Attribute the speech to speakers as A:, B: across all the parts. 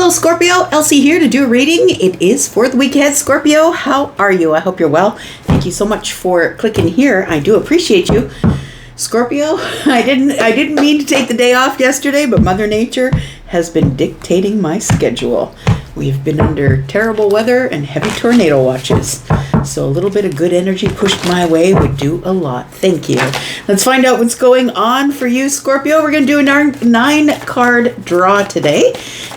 A: Hello, Scorpio. Elsie here to do a reading. It is for the week ahead, Scorpio. How are you? I hope you're well. Thank you so much for clicking here. I do appreciate you. Scorpio, I didn't mean to take the day off yesterday, but Mother Nature has been dictating my schedule. We've been under terrible weather and heavy tornado watches. So a little bit of good energy pushed my way would do a lot. Thank you. Let's find out what's going on for you, Scorpio. We're going to do a 9-card draw today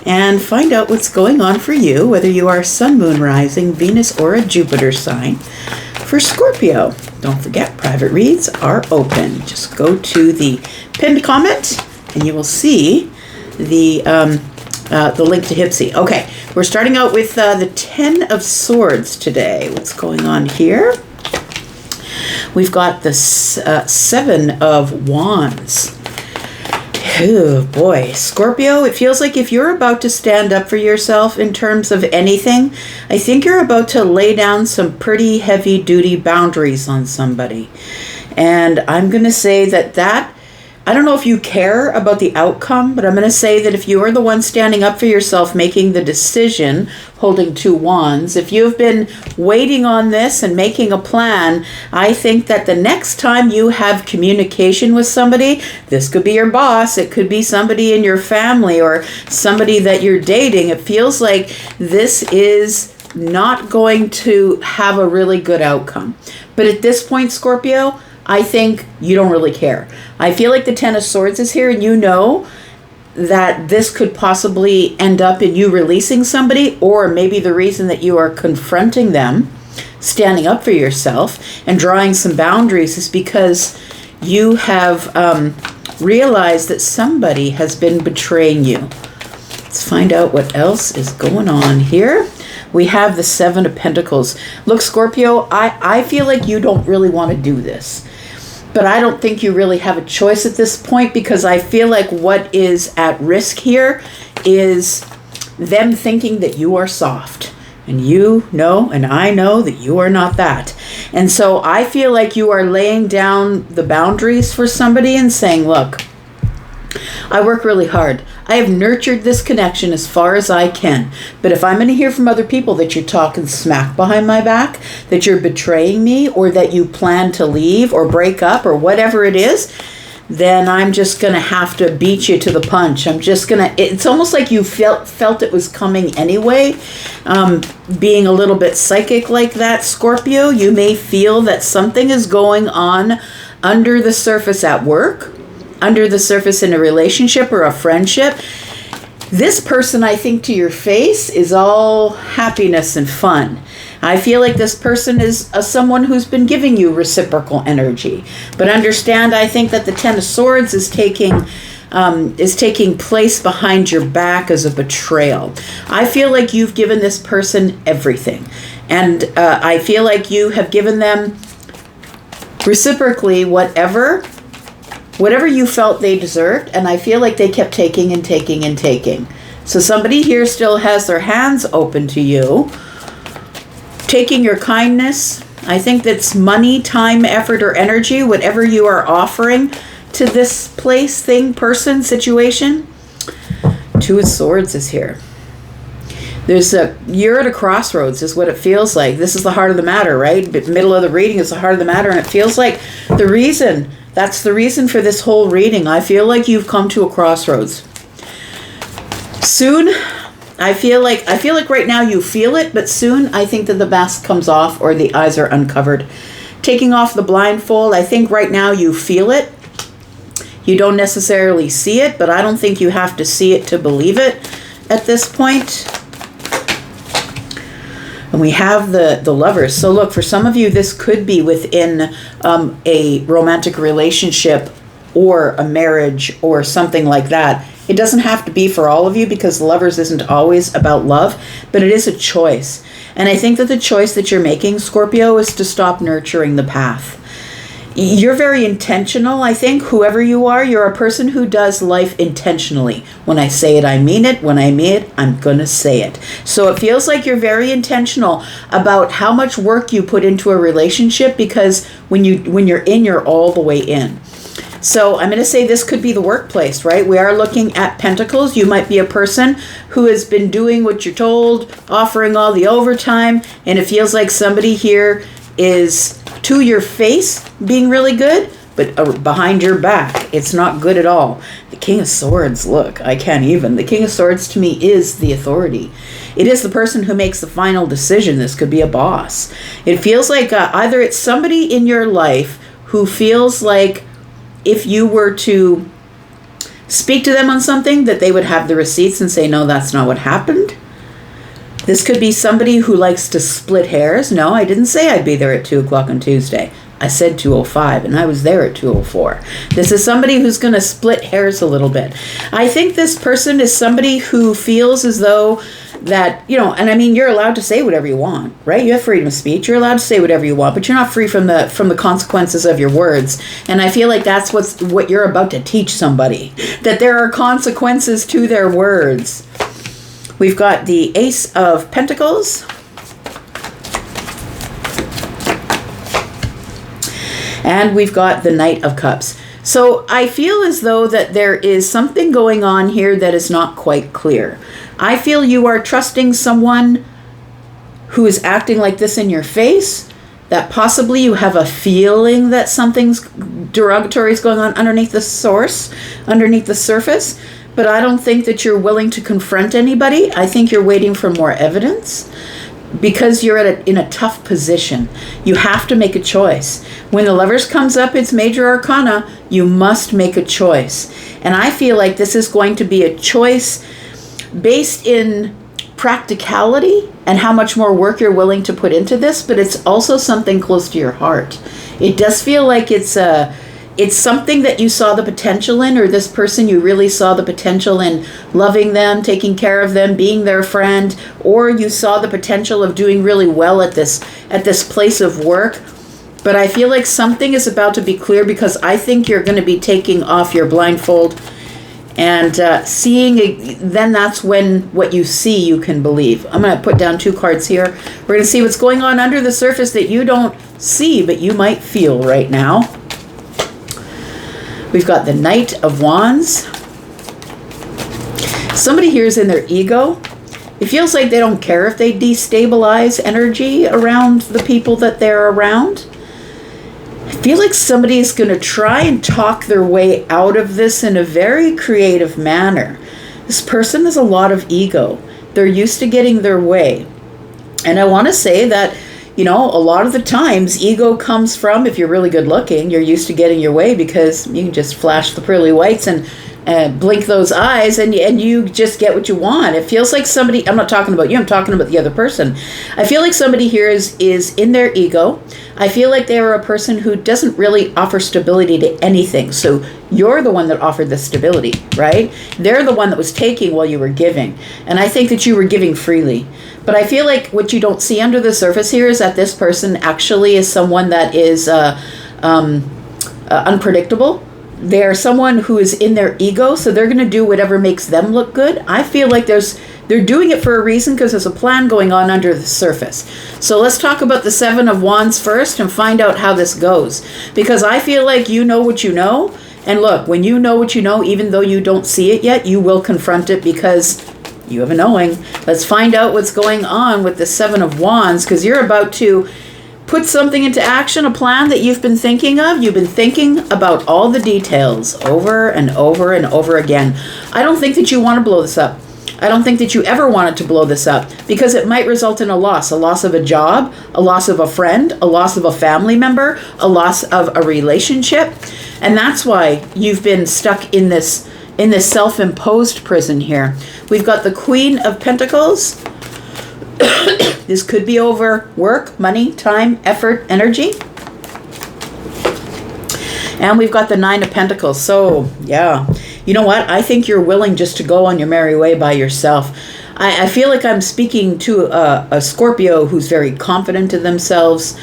A: and find out what's going on for you, whether you are Sun, Moon, Rising, Venus, or a Jupiter sign. For Scorpio, don't forget, private reads are open. Just go to the pinned comment and you will see the link to Hypsee. Okay, we're starting out with the 10 of Swords today. What's going on here? We've got the 7 of Wands. Oh boy, Scorpio, it feels like if you're about to stand up for yourself in terms of anything, I think you're about to lay down some pretty heavy-duty boundaries on somebody. And I'm going to say that I don't know if you care about the outcome, but I'm going to say that if you are the one standing up for yourself, making the decision, holding 2 wands, if you've been waiting on this and making a plan, I think that the next time you have communication with somebody, this could be your boss, it could be somebody in your family or somebody that you're dating, it feels like this is not going to have a really good outcome. But at this point, Scorpio, I think you don't really care. I feel like the 10 of Swords is here and you know that this could possibly end up in you releasing somebody, or maybe the reason that you are confronting them, standing up for yourself and drawing some boundaries is because you have realized that somebody has been betraying you. Let's find out what else is going on here. We have the 7 of Pentacles. Look, Scorpio, I feel like you don't really want to do this. But I don't think you really have a choice at this point, because I feel like what is at risk here is them thinking that you are soft. And you know, and I know that you are not that. And so I feel like you are laying down the boundaries for somebody and saying, look, I work really hard. I have nurtured this connection as far as I can. But if I'm going to hear from other people that you're talking smack behind my back, that you're betraying me, or that you plan to leave or break up or whatever it is, then I'm just going to have to beat you to the punch. I'm just going to, it's almost like you felt it was coming anyway. Being a little bit psychic like that, Scorpio, you may feel that something is going on under the surface at work, under the surface in a relationship or a friendship. This person, I think, to your face is all happiness and fun. I feel like this person is someone who's been giving you reciprocal energy. But understand, I think that the 10 of Swords is taking place behind your back as a betrayal. I feel like you've given this person everything. And I feel like you have given them reciprocally whatever you felt they deserved, and I feel like they kept taking and taking and taking. So somebody here still has their hands open to you, taking your kindness. I think that's money, time, effort, or energy, whatever you are offering to this place, thing, person, situation. 2 of Swords is here. You're at a crossroads is what it feels like. This is the heart of the matter, right? But middle of the reading is the heart of the matter, and it feels like that's the reason for this whole reading. I feel like you've come to a crossroads. Soon, I feel like right now you feel it, but soon I think that the mask comes off or the eyes are uncovered. Taking off the blindfold, I think right now you feel it. You don't necessarily see it, but I don't think you have to see it to believe it at this point. And we have the Lovers. So look, for some of you, this could be within a romantic relationship or a marriage or something like that. It doesn't have to be for all of you, because Lovers isn't always about love, but it is a choice. And I think that the choice that you're making, Scorpio, is to stop nurturing the path. You're very intentional, I think. Whoever you are, you're a person who does life intentionally. When I say it, I mean it. When I mean it, I'm going to say it. So it feels like you're very intentional about how much work you put into a relationship, because when you're in, you're all the way in. So I'm going to say this could be the workplace, right? We are looking at pentacles. You might be a person who has been doing what you're told, offering all the overtime, and it feels like somebody here is to your face being really good, but behind your back, it's not good at all. The King of Swords, look, I can't even. The King of Swords to me is the authority. It is the person who makes the final decision. This could be a boss. It feels like either it's somebody in your life who feels like if you were to speak to them on something, that they would have the receipts and say, no, that's not what happened. This could be somebody who likes to split hairs. No, I didn't say I'd be there at 2 o'clock on Tuesday. I said 2:05 and I was there at 2:04. This is somebody who's going to split hairs a little bit. I think this person is somebody who feels as though that, and I mean, you're allowed to say whatever you want, right? You have freedom of speech. You're allowed to say whatever you want, but you're not free from the consequences of your words. And I feel like that's what you're about to teach somebody, that there are consequences to their words. We've got the Ace of Pentacles. And we've got the Knight of Cups. So I feel as though that there is something going on here that is not quite clear. I feel you are trusting someone who is acting like this in your face, that possibly you have a feeling that something's derogatory is going on underneath the surface, but I don't think that you're willing to confront anybody. I think you're waiting for more evidence because you're in a tough position. You have to make a choice. When the Lovers comes up, it's major arcana. You must make a choice. And I feel like this is going to be a choice based in practicality and how much more work you're willing to put into this, but it's also something close to your heart. It does feel like it's something that you saw the potential in, or this person, you really saw the potential in loving them, taking care of them, being their friend, or you saw the potential of doing really well at this place of work. But I feel like something is about to be clear, because I think you're going to be taking off your blindfold and seeing, then that's when what you see you can believe. I'm going to put down 2 cards here. We're going to see what's going on under the surface that you don't see, but you might feel right now. We've got the Knight of Wands. Somebody here is in their ego. It feels like they don't care if they destabilize energy around the people that they're around. I feel like somebody is going to try and talk their way out of this in a very creative manner. This person has a lot of ego. They're used to getting their way. And I want to say that, a lot of the times ego comes from, if you're really good looking, you're used to getting your way because you can just flash the pearly whites and blink those eyes and you just get what you want. It feels like somebody, I'm not talking about you, I'm talking about the other person. I feel like somebody here is in their ego. I feel like they are a person who doesn't really offer stability to anything. So you're the one that offered the stability, right? They're the one that was taking while you were giving. And I think that you were giving freely. But I feel like what you don't see under the surface here is that this person actually is someone that is unpredictable. They're someone who is in their ego, so they're going to do whatever makes them look good. I feel like they're doing it for a reason, because there's a plan going on under the surface. So let's talk about the 7 of Wands first and find out how this goes. Because I feel like you know what you know. And look, when you know what you know, even though you don't see it yet, you will confront it because you have a knowing. Let's find out what's going on with the 7 of Wands, because you're about to put something into action, a plan that you've been thinking of. You've been thinking about all the details over and over and over again. I don't think that you want to blow this up. I don't think that you ever wanted to blow this up, because it might result in a loss of a job, a loss of a friend, a loss of a family member, a loss of a relationship. And that's why you've been stuck in this self-imposed prison here. We've got the Queen of Pentacles. This could be over work, money, time, effort, energy. And we've got the 9 of Pentacles. So, yeah. You know what? I think you're willing just to go on your merry way by yourself. I feel like I'm speaking to a Scorpio who's very confident in themselves.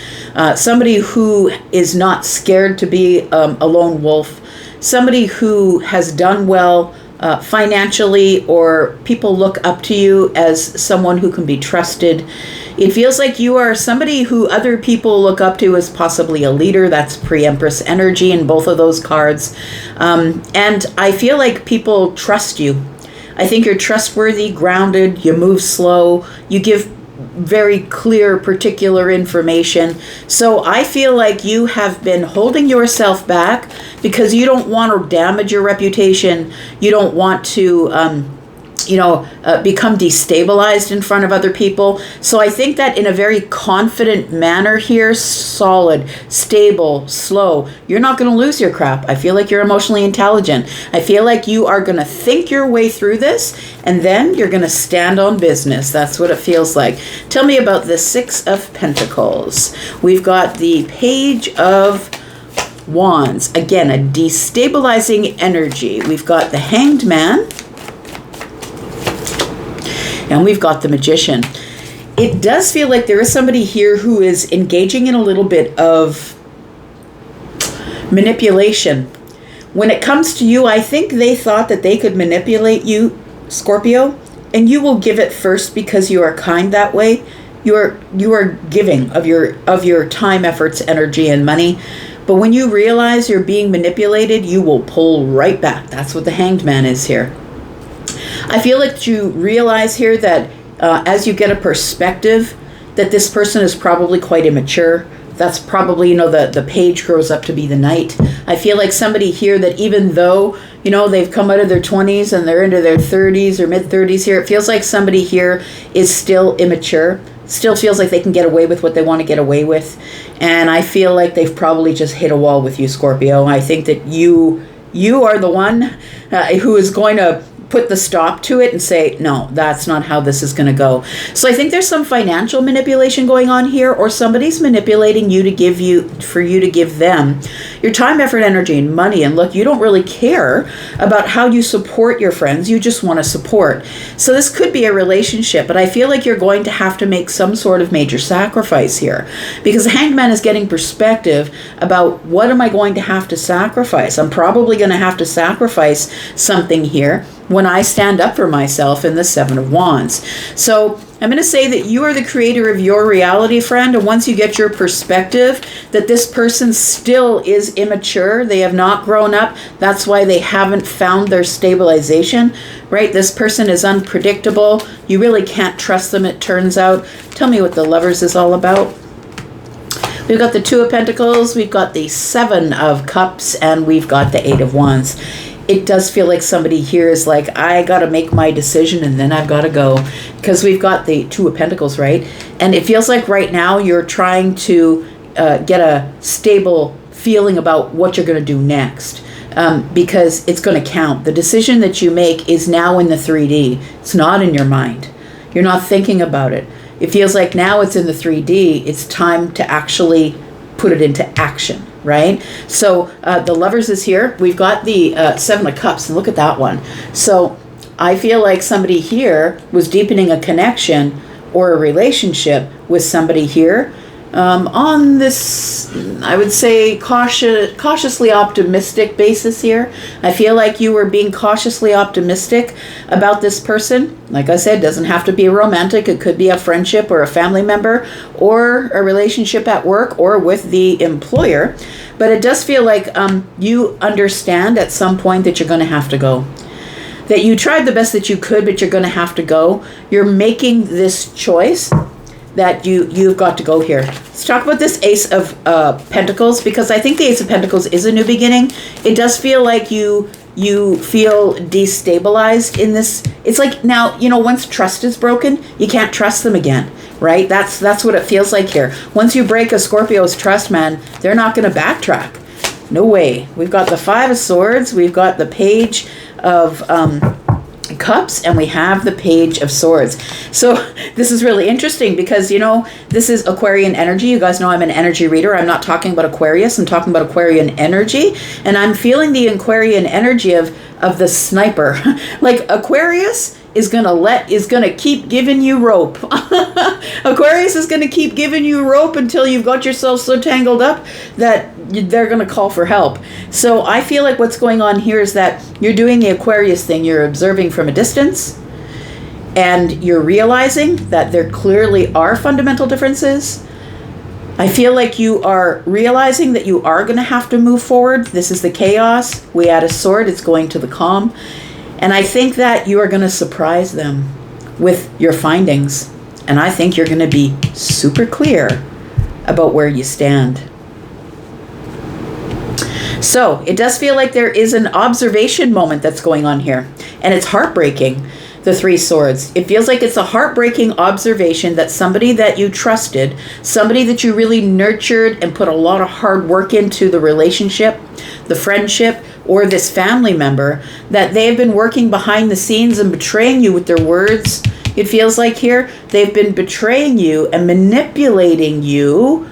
A: Somebody who is not scared to be a lone wolf. Somebody who has done well financially, or people look up to you as someone who can be trusted. It feels like you are somebody who other people look up to as possibly a leader. That's pre-Empress energy in both of those cards. And I feel like people trust you. I think you're trustworthy, grounded, you move slow, you give very clear, particular information. So I feel like you have been holding yourself back because you don't want to damage your reputation. You don't want to, become destabilized in front of other people. So I think that in a very confident manner here, solid, stable, slow, you're not going to lose your crap. I feel like you're emotionally intelligent. I feel like you are going to think your way through this, and then you're going to stand on business. That's what it feels like. Tell me about the Six of Pentacles. We've got the Page of Wands. Again, a destabilizing energy. We've got the Hanged Man. And we've got the Magician. It does feel like there is somebody here who is engaging in a little bit of manipulation. When it comes to you, I think they thought that they could manipulate you, Scorpio, and you will give it first because you are kind that way. You are giving of your time, efforts, energy, and money. But when you realize you're being manipulated, you will pull right back. That's what the Hanged Man is here. I feel like you realize here that as you get a perspective that this person is probably quite immature. That's probably, the page grows up to be the knight. I feel like somebody here that even though, they've come out of their 20s and they're into their 30s or mid-30s here, it feels like somebody here is still immature, still feels like they can get away with what they want to get away with. And I feel like they've probably just hit a wall with you, Scorpio. I think that you are the one who is going to put the stop to it and say, no, that's not how this is going to go. So I think there's some financial manipulation going on here, or somebody's manipulating you for you to give them your time, effort, energy, and money. And look, you don't really care about how you support your friends. You just want to support. So this could be a relationship, but I feel like you're going to have to make some sort of major sacrifice here, because the Hanged Man is getting perspective about what am I going to have to sacrifice. I'm probably going to have to sacrifice something here when I stand up for myself in the Seven of Wands. So I'm going to say that you are the creator of your reality, friend. And once you get your perspective that this person still is immature, they have not grown up, that's why they haven't found their stabilization, right? This person is unpredictable. You really can't trust them, it turns out. Tell me what the Lovers is all about. We've got the Two of Pentacles, we've got the Seven of Cups, and we've got the Eight of Wands. It does feel like somebody here is like, I got to make my decision and then I've got to go. Because we've got the Two of Pentacles, right? And it feels like right now you're trying to get a stable feeling about what you're going to do next. Because it's going to count. The decision that you make is now in the 3D. It's not in your mind. You're not thinking about it. It feels like now it's in the 3D. It's time to actually put it into action. Right? So the Lovers is here. We've got the Seven of Cups, and look at that one. So I feel like somebody here was deepening a connection or a relationship with somebody here on this, I would say, cautiously optimistic basis here. I feel like you were being cautiously optimistic about this person. Like I said, it doesn't have to be a romantic. It could be a friendship or a family member or a relationship at work or with the employer. But it does feel like you understand at some point that you're going to have to go. That you tried the best that you could, but you're going to have to go. You're making this choice that you've got to go here. Let's talk about this Ace of Pentacles, because I think the Ace of Pentacles is a new beginning. It does feel like you feel destabilized in this. It's like now, once trust is broken, you can't trust them again, right? That's what it feels like here. Once you break a Scorpio's trust, man, they're not going to backtrack. No way. We've got the Five of Swords. We've got the Page of Cups, and we have the Page of Swords. So this is really interesting because, this is Aquarian energy. You guys know I'm an energy reader. I'm not talking about Aquarius. I'm talking about Aquarian energy. And I'm feeling the Aquarian energy of the sniper. Like Aquarius is gonna keep giving you rope. Aquarius is gonna keep giving you rope until you've got yourself so tangled up that they're gonna call for help. So I feel like what's going on here is that you're doing the Aquarius thing. You're observing from a distance, and you're realizing that there clearly are fundamental differences. I feel like you are realizing that you are going to have to move forward. This is the chaos. We add a sword, it's going to the calm. And I think that you are going to surprise them with your findings. And I think you're going to be super clear about where you stand. So it does feel like there is an observation moment that's going on here. And it's heartbreaking. The Three Swords. It feels like it's a heartbreaking observation that somebody that you trusted, somebody that you really nurtured and put a lot of hard work into the relationship, the friendship, or this family member, that they've been working behind the scenes and betraying you with their words. It feels like here they've been betraying you and manipulating you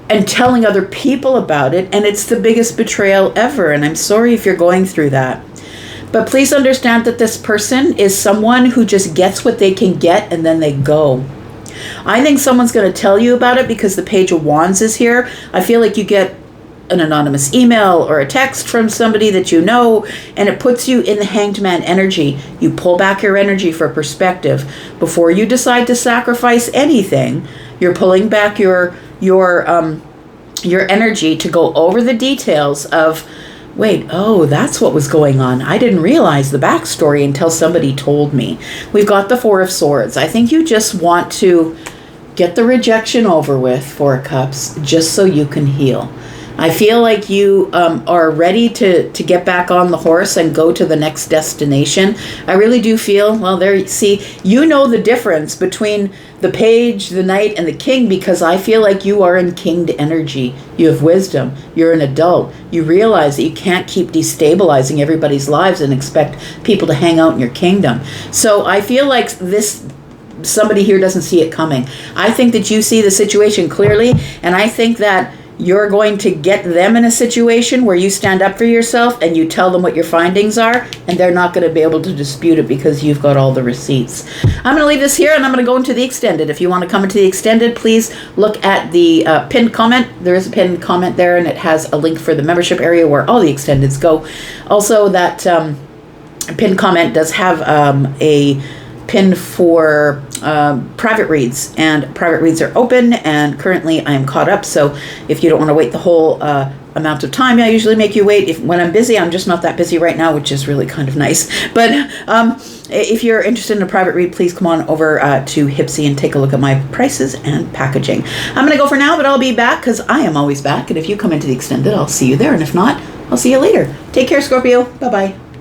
A: and telling other people about it, and it's the biggest betrayal ever, and I'm sorry if you're going through that. But please understand that this person is someone who just gets what they can get and then they go. I think someone's going to tell you about it because the Page of Wands is here. I feel like you get an anonymous email or a text from somebody that you know, and it puts you in the Hanged Man energy. You pull back your energy for perspective. Before you decide to sacrifice anything, you're pulling back your energy to go over the details of, wait, oh, that's what was going on. I didn't realize the backstory until somebody told me. We've got the Four of Swords. I think you just want to get the rejection over with, Four of Cups, just so you can heal. I feel like you are ready to get back on the horse and go to the next destination. I really do feel, well, there, see, you know the difference between the Page, the Knight, and the King, because I feel like you are in kinged energy. You have wisdom. You're an adult. You realize that you can't keep destabilizing everybody's lives and expect people to hang out in your kingdom. So I feel like somebody here doesn't see it coming. I think that you see the situation clearly, and I think that you're going to get them in a situation where you stand up for yourself and you tell them what your findings are, and they're not going to be able to dispute it because you've got all the receipts. I'm going to leave this here, and I'm going to go into the extended. If you want to come into the extended, please look at the pinned comment. There is a pinned comment there, and it has a link for the membership area where all the extendeds go. Also, that pinned comment does have a pin for private reads, and private reads are open, and currently I am caught up, so if you don't want to wait the whole amount of time I usually make you wait, when I'm busy, I'm just not that busy right now, which is really kind of nice. But if you're interested in a private read, please come on over to Hypsee and take a look at my prices and packaging. I'm going to go for now, but I'll be back because I am always back, and if you come into the extended, I'll see you there, and if not, I'll see you later. Take care, Scorpio. Bye-bye.